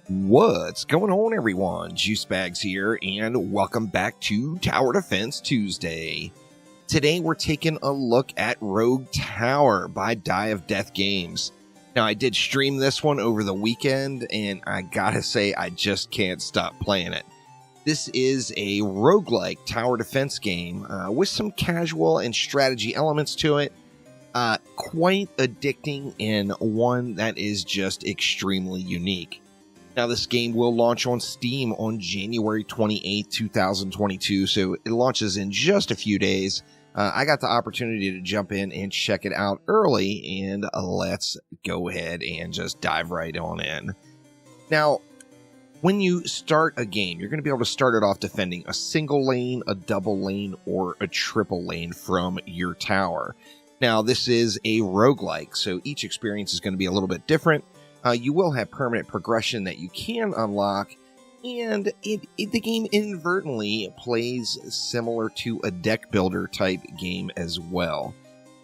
What's going on, everyone? Juicebags here, and welcome back to Tower Defense Tuesday. Today we're taking a look at Rogue Tower by DoD Games. Now, I did stream this one over the weekend, and I gotta say, I just can't stop playing it. This is a roguelike tower defense game with some casual and strategy elements to it. Quite addicting, and one that is just extremely unique. Now, this game will launch on Steam on January 28th, 2022, so it launches in just a few days. I got the opportunity to jump in and check it out early, and let's go ahead and just dive right on in. Now, when you start a game, you're going to be able to start it off defending a single lane, a double lane, or a triple lane from your tower. Now, this is a roguelike, so each experience is going to be a little bit different. You will have permanent progression that you can unlock, and the game inadvertently plays similar to a deck builder type game as well.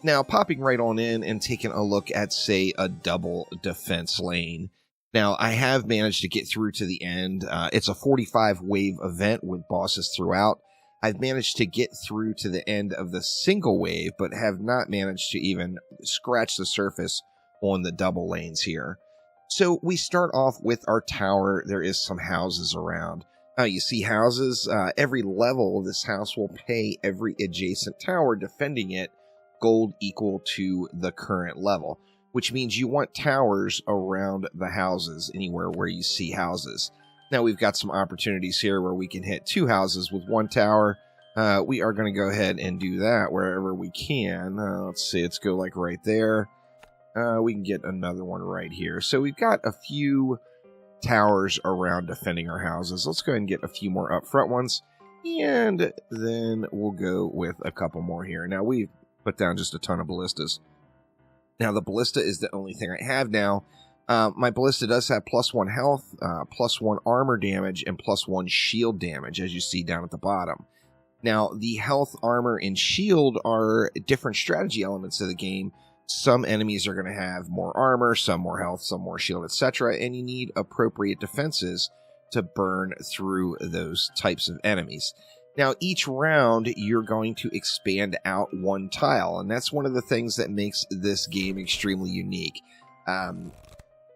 Now, popping right on in and taking a look at, say, a double defense lane. Now, I have managed to get through to the end. It's a 45-wave event with bosses throughout. I've managed to get through to the end of the single wave, but have not managed to even scratch the surface on the double lanes here. So we start off with our tower. There is some houses around. You see houses. Every level of this house will pay every adjacent tower defending it gold equal to the current level, which means you want towers around the houses, anywhere where you see houses. Now, we've got some opportunities here where we can hit two houses with one tower. We are going to go ahead and do that wherever we can. Let's see, let's go like right there. We can get another one right here. So we've got a few towers around defending our houses. Let's go ahead and get a few more up front ones. And then we'll go with a couple more here. Now, we've put down just a ton of ballistas. Now, the ballista is the only thing I have now. My ballista does have +1 health, +1 armor damage, and +1 shield damage, as you see down at the bottom. Now, the health, armor, and shield are different strategy elements of the game. Some enemies are going to have more armor, some more health, some more shield, etc. And you need appropriate defenses to burn through those types of enemies. Now, each round, you're going to expand out one tile, and that's one of the things that makes this game extremely unique.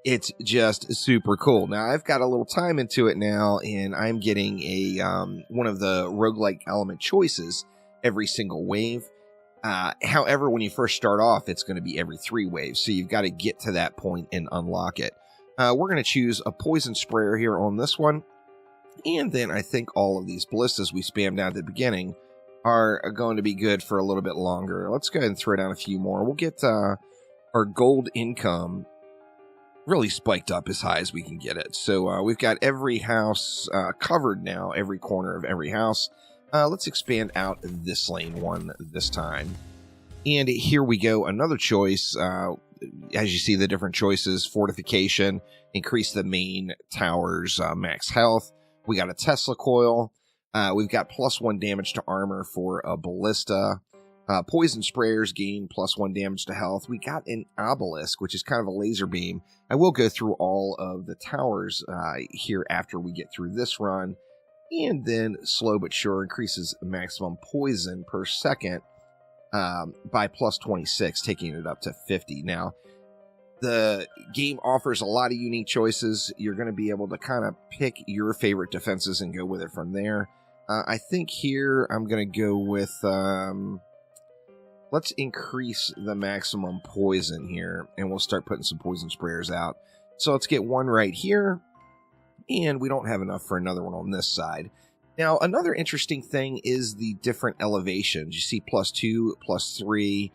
It's just super cool. Now, I've got a little time into it now, and I'm getting a one of the roguelike element choices every single wave. However, when you first start off, it's going to be every 3 waves, so you've got to get to that point and unlock it. We're going to choose a poison sprayer here on this one, and then I think all of these ballistas we spammed down at the beginning are going to be good for a little bit longer. Let's go ahead and throw down a few more. We'll get our gold income really spiked up as high as we can get it. So we've got every house covered now, every corner of every house. Let's expand out this lane one this time. And here we go. Another choice. As you see, the different choices: fortification, increase the main tower's max health. We got a Tesla coil. We've got +1 damage to armor for a ballista. Poison sprayers gain +1 damage to health. We got an obelisk, which is kind of a laser beam. I will go through all of the towers here after we get through this run. And then, slow but sure, increases maximum poison per second by +26, taking it up to 50. Now, the game offers a lot of unique choices. You're going to be able to kind of pick your favorite defenses and go with it from there. I think here I'm going to go with... let's increase the maximum poison here, and we'll start putting some poison sprayers out. So let's get one right here. And we don't have enough for another one on this side. Now, another interesting thing is the different elevations. You see +2, +3.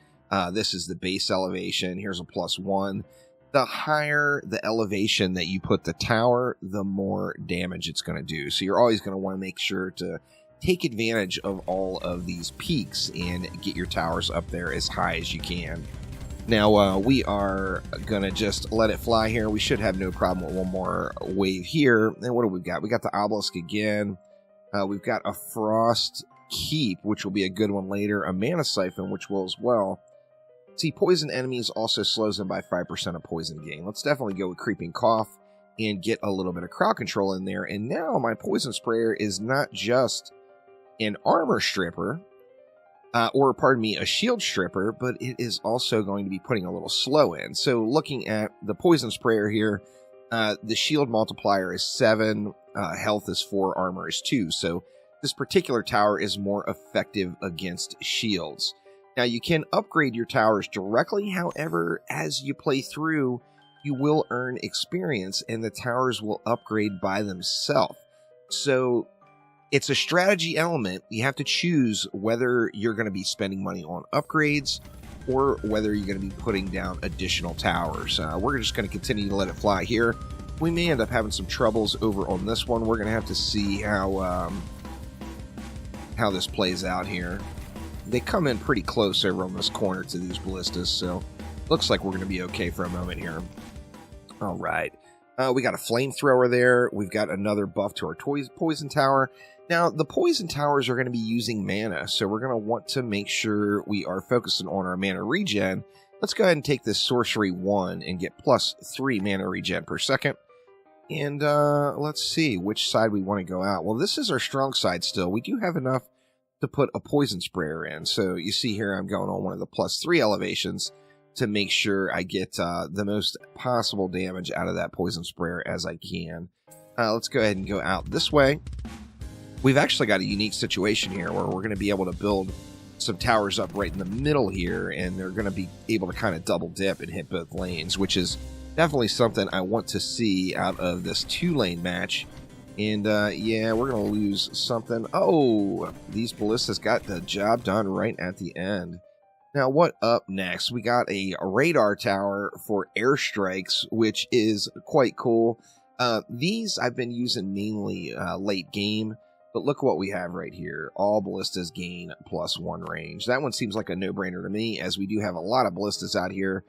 This is the base elevation. Here's a +1. The higher the elevation that you put the tower, the more damage it's going to do. So you're always going to want to make sure to take advantage of all of these peaks and get your towers up there as high as you can. Now, we are going to just let it fly here. We should have no problem with one more wave here. And what do we got? We got the obelisk again. We've got a frost keep, which will be a good one later. A mana siphon, which will as well. See, poison enemies also slows them by 5% of poison gain. Let's definitely go with creeping cough and get a little bit of crowd control in there. And now my poison sprayer is not just an armor stripper, or pardon me, a shield stripper, but it is also going to be putting a little slow in. So looking at the poison sprayer here, the shield multiplier is 7, health is 4, armor is 2. So this particular tower is more effective against shields. Now you can upgrade your towers directly, however, as you play through, you will earn experience and the towers will upgrade by themselves. So it's a strategy element. You have to choose whether you're going to be spending money on upgrades or whether you're going to be putting down additional towers. We're just going to continue to let it fly here. We may end up having some troubles over on this one. We're going to have to see how this plays out here. They come in pretty close over on this corner to these ballistas, so looks like we're going to be okay for a moment here. All right. We got a flamethrower there. We've got another buff to our poison tower. Now, the poison towers are going to be using mana, so we're going to want to make sure we are focusing on our mana regen. Let's go ahead and take this sorcery 1 and get +3 mana regen per second. And let's see which side we want to go out. Well, this is our strong side still. We do have enough to put a poison sprayer in. So you see here I'm going on one of the +3 elevations to make sure I get the most possible damage out of that poison sprayer as I can. Let's go ahead and go out this way. We've actually got a unique situation here where we're going to be able to build some towers up right in the middle here, and they're going to be able to kind of double dip and hit both lanes, which is definitely something I want to see out of this 2-lane match. And yeah, we're going to lose something. Oh, these ballistas got the job done right at the end. Now, what up next? We got a radar tower for airstrikes, which is quite cool. These I've been using mainly late game, but look what we have right here. All ballistas gain +1 range. That one seems like a no-brainer to me, as we do have a lot of ballistas out here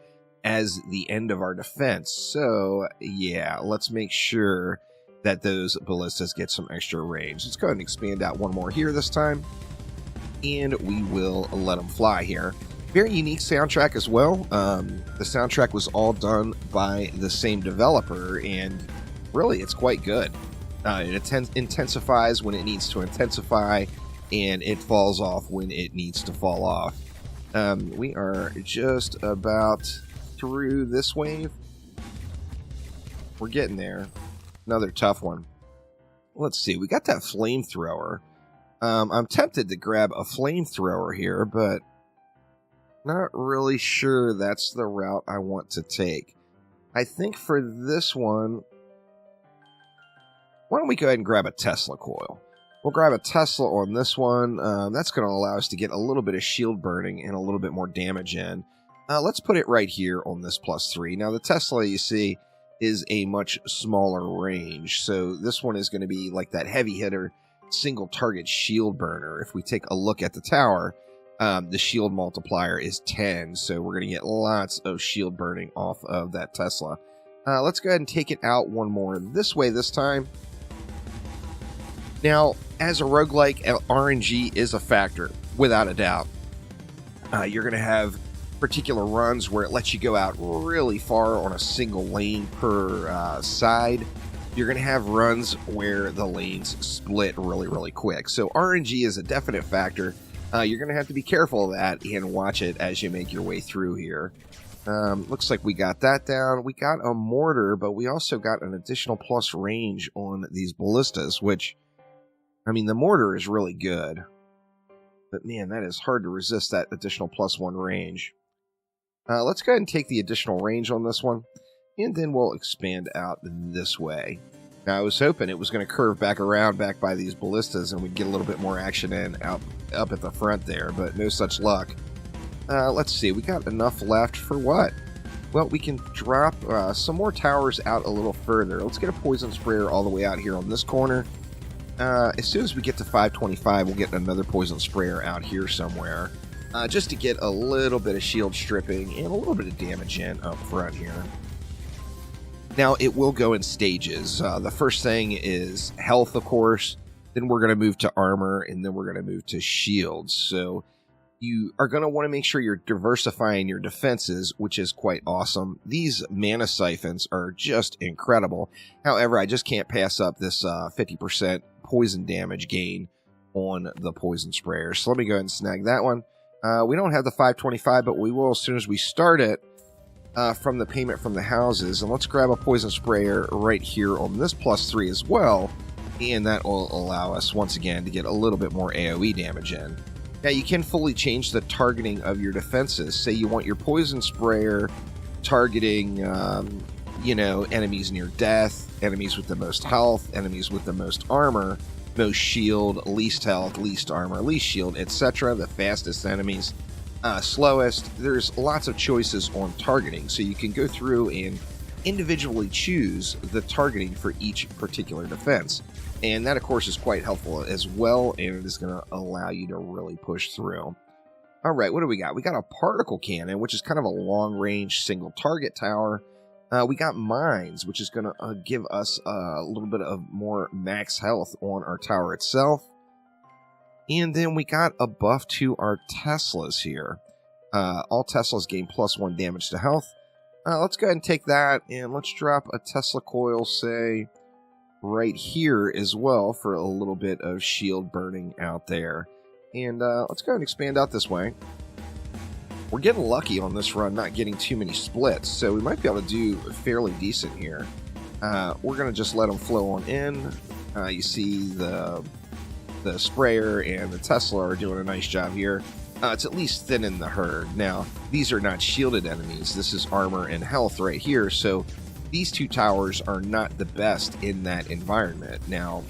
as the end of our defense. So, yeah, let's make sure that those ballistas get some extra range. Let's go ahead and expand out one more here this time, and we will let them fly here. Very unique soundtrack as well. The soundtrack was all done by the same developer, and really, it's quite good. It intensifies when it needs to intensify, and it falls off when it needs to fall off. We are just about through this wave. We're getting there. Another tough one. Let's see. We got that flamethrower. I'm tempted to grab a flamethrower here, but not really sure that's the route I want to take. I think for this one, why don't we go ahead and grab a Tesla coil? We'll grab a Tesla on this one. That's going to allow us to get a little bit of shield burning and a little bit more damage in. Let's put it right here on this +3. Now, the Tesla, you see, is a much smaller range. So this one is going to be like that heavy hitter, single target shield burner. If we take a look at the tower, the shield multiplier is 10. So we're going to get lots of shield burning off of that Tesla. Let's go ahead and take it out one more this way this time. Now, as a roguelike, RNG is a factor, without a doubt. You're going to have particular runs where it lets you go out really far on a single lane per side. You're going to have runs where the lanes split really, really quick. So RNG is a definite factor. You're going to have to be careful of that and watch it as you make your way through here. Looks like we got that down. We got a mortar, but we also got an additional plus range on these ballistas, which, I mean, the mortar is really good. But man, that is hard to resist that additional +1 range. Let's go ahead and take the additional range on this one, and then we'll expand out this way. Now, I was hoping it was going to curve back around back by these ballistas, and we'd get a little bit more action in up at the front there, but no such luck. Let's see, we got enough left for what? Well, we can drop some more towers out a little further. Let's get a poison sprayer all the way out here on this corner. As soon as we get to 525, we'll get another poison sprayer out here somewhere, just to get a little bit of shield stripping and a little bit of damage in up front here. Now, it will go in stages. The first thing is health, of course. Then we're going to move to armor, and then we're going to move to shields. So You are going to want to make sure you're diversifying your defenses, which is quite awesome. These mana siphons are just incredible. However, I just can't pass up this 50% poison damage gain on the poison sprayer. So let me go ahead and snag that one. We don't have the 525, but we will as soon as we start it from the payment from the houses. And let's grab a poison sprayer right here on this +3 as well. And that will allow us, once again, to get a little bit more AoE damage in. Now, you can fully change the targeting of your defenses. Say you want your poison sprayer targeting, enemies near death, enemies with the most health, enemies with the most armor, most shield, least health, least armor, least shield, etc. The fastest enemies, slowest. There's lots of choices on targeting, so you can go through and individually choose the targeting for each particular defense. And that, of course, is quite helpful as well, and it is going to allow you to really push through. All right, what do we got? We got a particle cannon, which is kind of a long-range single-target tower. We got mines, which is going to give us a little bit of more max health on our tower itself. And then we got a buff to our Teslas here. All Teslas gain +1 damage to health. Let's go ahead and take that, and let's drop a Tesla coil, say, right here as well for a little bit of shield burning out there. And let's go ahead and expand out this way. We're getting lucky on this run, not getting too many splits, so we might be able to do fairly decent here. We're going to just let them flow on in. You see the sprayer and the Tesla are doing a nice job here. It's at least thinning the herd. Now, these are not shielded enemies. This is armor and health right here, so these two towers are not the best in that environment. Now,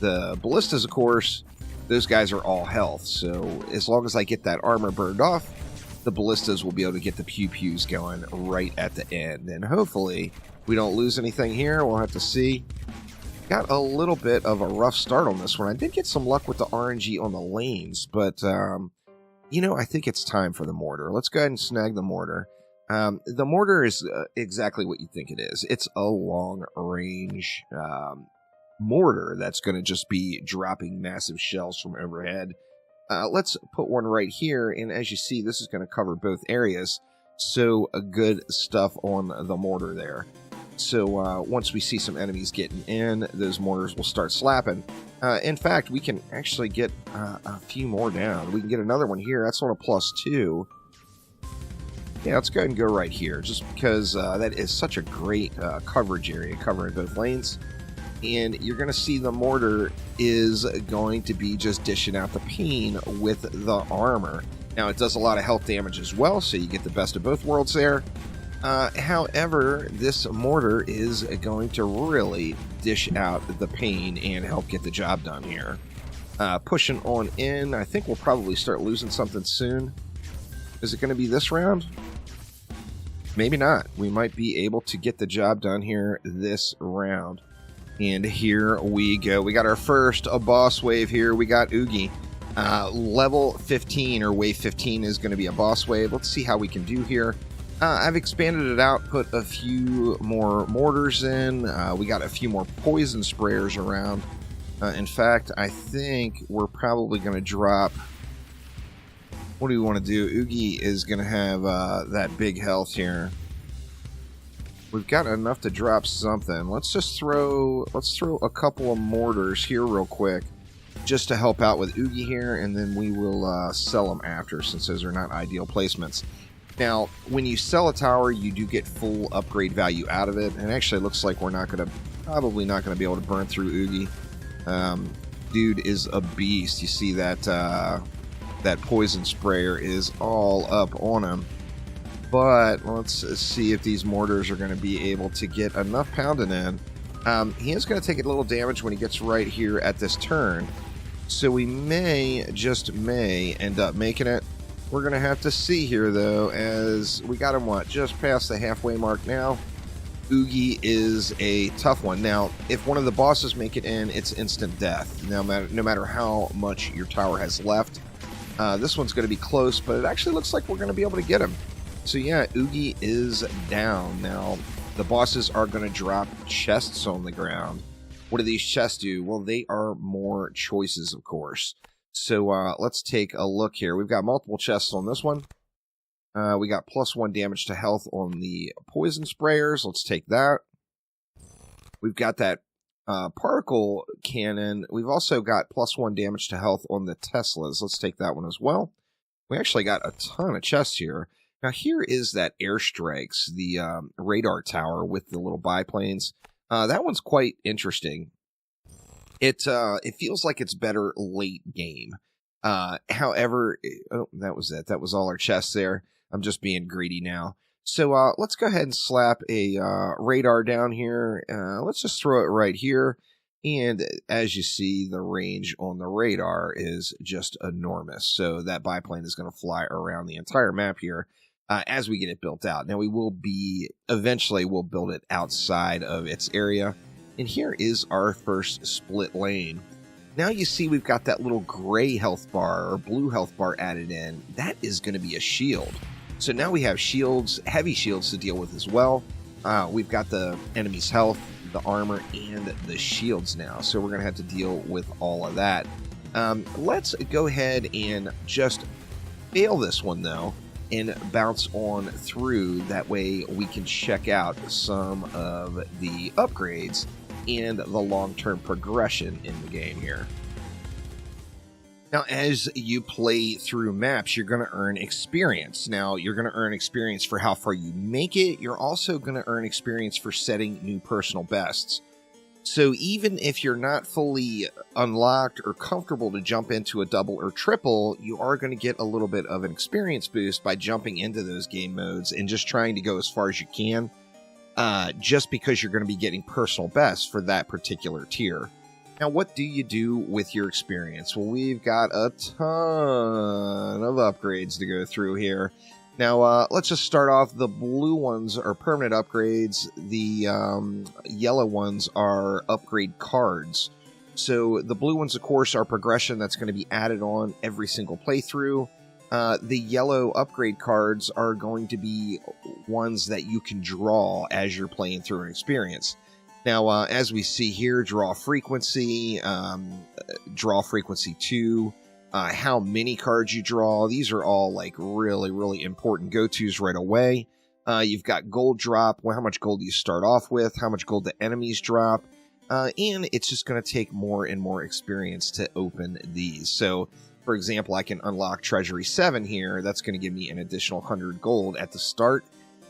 the ballistas, of course, those guys are all health, so as long as I get that armor burned off, the ballistas will be able to get the pew-pews going right at the end. And hopefully, we don't lose anything here. We'll have to see. Got a little bit of a rough start on this one. I did get some luck with the RNG on the lanes, but, I think it's time for the mortar. Let's go ahead and snag the mortar. The mortar is exactly what you think it is. It's a long-range mortar that's going to just be dropping massive shells from overhead. Let's put one right here, and as you see, this is going to cover both areas, so good stuff on the mortar there. So once we see some enemies getting in, those mortars will start slapping. In fact, we can actually get a few more down. We can get another one here. That's on a +2. Yeah, let's go ahead and go right here, just because that is such a great coverage area, covering both lanes. And you're going to see the mortar is going to be just dishing out the pain with the armor. Now, it does a lot of health damage as well, so you get the best of both worlds there. However, this mortar is going to really dish out the pain and help get the job done here. Pushing on in, I think we'll probably start losing something soon. Is it going to be this round? Maybe not. We might be able to get the job done here this round. And here we go. We got our first boss wave here. We got Oogie. Level 15 or wave 15 is going to be a boss wave. Let's see how we can do here. I've expanded it out, put a few more mortars in. We got a few more poison sprayers around. In fact, I think we're probably going to drop... What do we want to do? Oogie is going to have that big health here. We've got enough to drop something. Let's throw a couple of mortars here real quick, just to help out with Oogie here, and then we will sell them after, since those are not ideal placements. Now, when you sell a tower, you do get full upgrade value out of it, and actually it looks like we're probably not gonna be able to burn through Oogie. Dude is a beast. You see that that poison sprayer is all up on him. But let's see if these mortars are going to be able to get enough pounding in. He is going to take a little damage when he gets right here at this turn. So we may end up making it. We're going to have to see here, though, as we got him, just past the halfway mark now. Oogie is a tough one. Now, if one of the bosses make it in, it's instant death, no matter how much your tower has left. This one's going to be close, but it actually looks like we're going to be able to get him. So yeah, Oogie is down. Now, the bosses are going to drop chests on the ground. What do these chests do? Well, they are more choices, of course. So let's take a look here. We've got multiple chests on this one. We got +1 damage to health on the poison sprayers. Let's take that. We've got that particle cannon. We've also got +1 damage to health on the Teslas. Let's take that one as well. We actually got a ton of chests here. Now here is that airstrikes, the radar tower with the little biplanes. That one's quite interesting. It feels like it's better late game. However, oh, that was it. That was all our chests there. I'm just being greedy now. So let's go ahead and slap a radar down here. Let's just throw it right here. And as you see, the range on the radar is just enormous. So that biplane is going to fly around the entire map here as we get it built out. Now we will eventually we'll build it outside of its area. And here is our first split lane. Now you see we've got that little gray health bar or blue health bar added in. That is going to be a shield. So now we have shields, heavy shields to deal with as well. We've got the enemy's health, the armor, and the shields now. So we're going to have to deal with all of that. Let's go ahead and just fail this one, though, and bounce on through. That way we can check out some of the upgrades and the long-term progression in the game here. Now, as you play through maps, you're going to earn experience. Now, you're going to earn experience for how far you make it. You're also going to earn experience for setting new personal bests. So even if you're not fully unlocked or comfortable to jump into a double or triple, you are going to get a little bit of an experience boost by jumping into those game modes and just trying to go as far as you can, just because you're going to be getting personal bests for that particular tier. Now, what do you do with your experience? Well, we've got a ton of upgrades to go through here. Now, let's just start off. The blue ones are permanent upgrades. The yellow ones are upgrade cards. So the blue ones, of course, are progression that's going to be added on every single playthrough. The yellow upgrade cards are going to be ones that you can draw as you're playing through an experience. Now, as we see here, draw frequency 2, how many cards you draw. These are all like really, really important go-tos right away. You've got gold drop. Well, how much gold do you start off with? How much gold the enemies drop? And it's just going to take more and more experience to open these. So, for example, I can unlock Treasury 7 here. That's going to give me an additional 100 gold at the start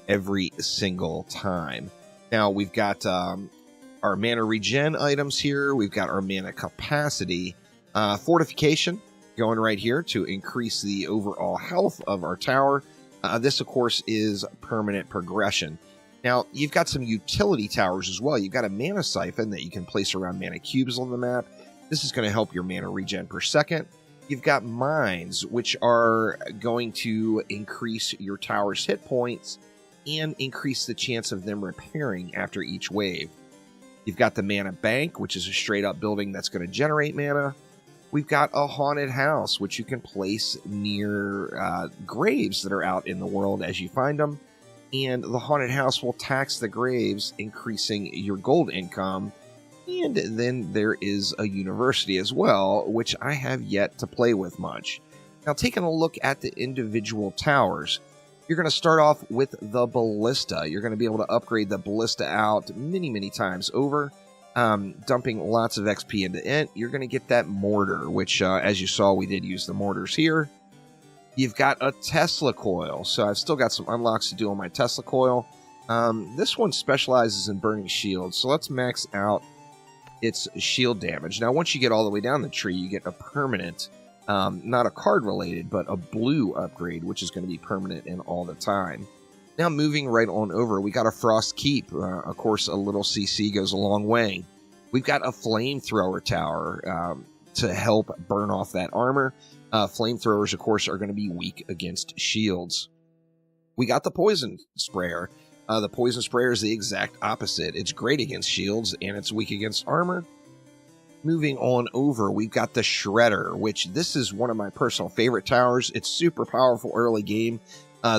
every single time. Now, we've got our mana regen items here. We've got our mana capacity. Fortification going right here to increase the overall health of our tower. This, of course, is permanent progression. Now, you've got some utility towers as well. You've got a mana siphon that you can place around mana cubes on the map. This is going to help your mana regen per second. You've got mines, which are going to increase your tower's hit points and increase the chance of them repairing after each wave. You've got the mana bank, which is a straight-up building that's going to generate mana. We've got a haunted house, which you can place near graves that are out in the world as you find them. And the haunted house will tax the graves, increasing your gold income. And then there is a university as well, which I have yet to play with much. Now, taking a look at the individual towers, you're going to start off with the ballista. You're going to be able to upgrade the ballista out many, many times over, dumping lots of XP into it. You're going to get that mortar, which, as you saw, we did use the mortars here. You've got a Tesla coil. So I've still got some unlocks to do on my Tesla coil. This one specializes in burning shields. So let's max out its shield damage. Now, once you get all the way down the tree, you get a permanent, not a card related, but a blue upgrade, which is going to be permanent in all the time. Now, moving right on over, we got a Frost Keep. Of course, a little CC goes a long way. We've got a Flamethrower Tower to help burn off that armor. Flamethrowers, of course, are going to be weak against shields. We got the Poison Sprayer. The Poison Sprayer is the exact opposite. It's great against shields, and it's weak against armor. Moving on over, we've got the Shredder, which this is one of my personal favorite towers. It's super powerful early game.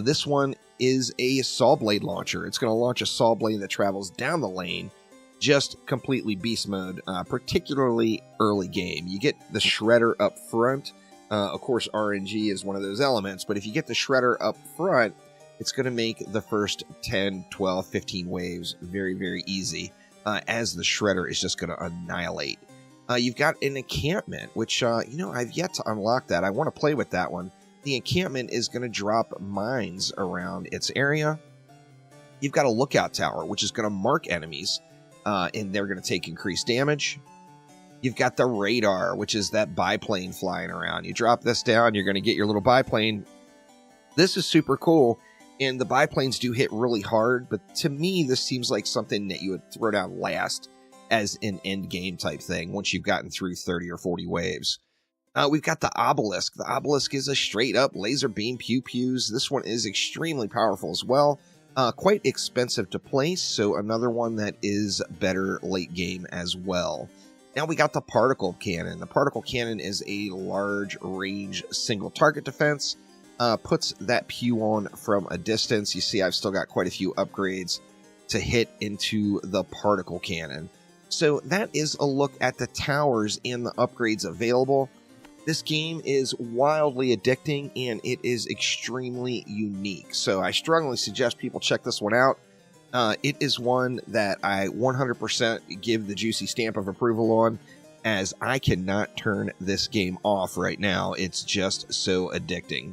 This one is a saw blade launcher. It's going to launch a saw blade that travels down the lane just completely beast mode, particularly early game. You get the shredder up front. Of course, RNG is one of those elements, but if you get the shredder up front, it's going to make the first 10, 12, 15 waves very, very easy, as the shredder is just going to annihilate. You've got an encampment, which, I've yet to unlock that. I want to play with that one. The encampment is going to drop mines around its area. You've got a lookout tower, which is going to mark enemies, and they're going to take increased damage. You've got the radar, which is that biplane flying around. You drop this down, you're going to get your little biplane. This is super cool, and the biplanes do hit really hard, but to me, this seems like something that you would throw down last as an end game type thing once you've gotten through 30 or 40 waves. We've got the obelisk. The obelisk is a straight up laser beam pew-pews. This one is extremely powerful as well. Quite expensive to place, so another one that is better late game as well. Now we got the particle cannon. The particle cannon is a large range single target defense. Puts that pew on from a distance. You see I've still got quite a few upgrades to hit into the particle cannon. So that is a look at the towers and the upgrades available. This game is wildly addicting, and it is extremely unique. So I strongly suggest people check this one out. It is one that I 100% give the juicy stamp of approval on, as I cannot turn this game off right now. It's just so addicting.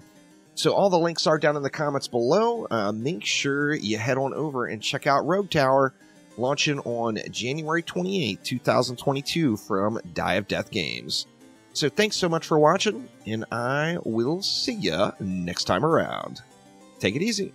So all the links are down in the comments below. Make sure you head on over and check out Rogue Tower, launching on January 28, 2022 from DoD Games. So thanks so much for watching, and I will see ya next time around. Take it easy.